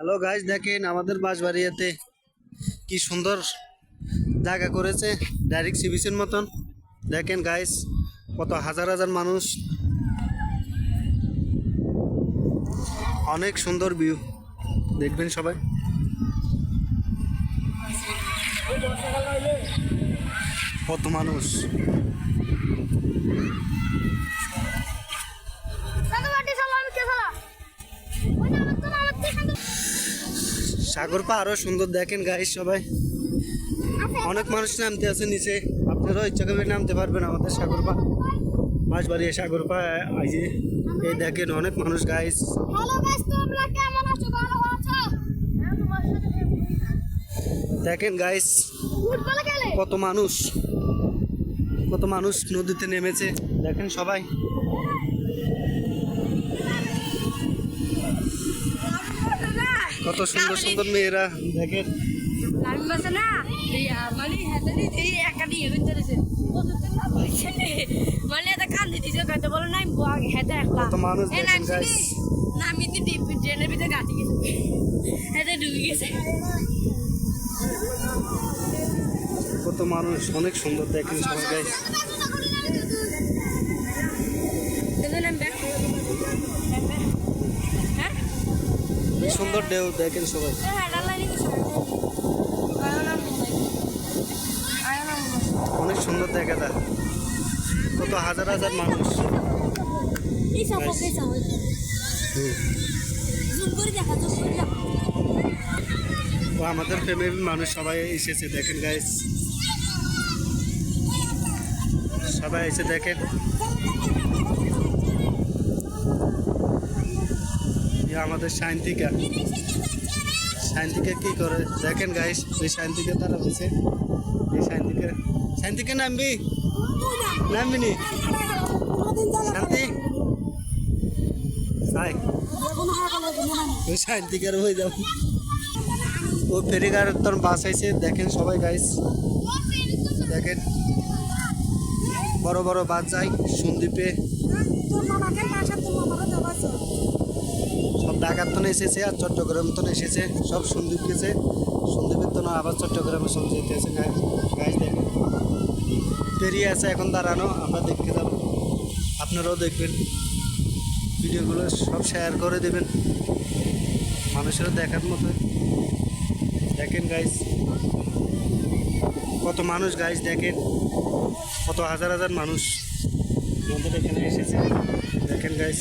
Hello guys, দেখেন আমাদের বাঁশবাড়িয়াতে কি সুন্দর জায়গা করেছে, ডাইরেক্ট সি বিচের মতন। দেখেন গাইস, কত হাজার হাজার মানুষ, অনেক সুন্দর ভিউ। দেখবেন সবাই, কত মানুষ। সাগর পা আরো সুন্দর। দেখেন গাইস সবাই, অনেক মানুষ নামতে আছে নিচে। আপনারাও ইচ্ছা করলে নামতে পারবেন আমাদের সাগর পা, বাঁশবাড়িয়া সাগর পা। আইজে এই দেখেন অনেক মানুষ গাইস। দেখেন গাইস, কত মানুষ, কত মানুষ নদীতে নেমেছে। দেখেন সবাই, কত সুন্দর সুন্দর মেয়েরা। দেখেন কত মানুষ। দেখেন গাইস, কত মানুষ, অনেক সুন্দর। দেখেন সবাই গাইস, কি সুন্দর ঢেউ। দেখেন সবাই, অনেক সুন্দর দেখা যায়। কত হাজার হাজার মানুষ। ও আমাদের ফ্যামিলির মানুষ সবাই এসেছে। দেখেন গাইস, সবাই এসে দেখেন। আমাদের শান্তিকা, শান্তিকা কি করে দেখেন গাইস। এই শান্তিকা তারা বলছে, এই শান্তিকা, শান্তিকা নামবি, নামবি নি শান্তি? ওই শান্তিকার হয়ে যাব। ও ফেরিঘাট তোর বাস আইছে। দেখেন সবাই গাইস, দেখেন বড় বড় বাস যায় সন্দ্বীপে। সব ঢাকার তো এসেছে, আর চট্টগ্রাম তো এসেছে, সব সন্দ্বীপ গেছে। সন্দ্বীপের তো আবার চট্টগ্রামে সব যেতে আছে। গাইস দেখেন, পেরিয়ে আছে, এখন দাঁড়ানো। আমরা দেখতে যাবো, আপনারাও দেখবেন। ভিডিওগুলো সব শেয়ার করে দেবেন মানুষেরা দেখার মতো। দেখেন গাইস, কত মানুষ গাইস। দেখেন কত হাজার হাজার মানুষ আমাদের এখানে এসেছে। দেখেন গাইস।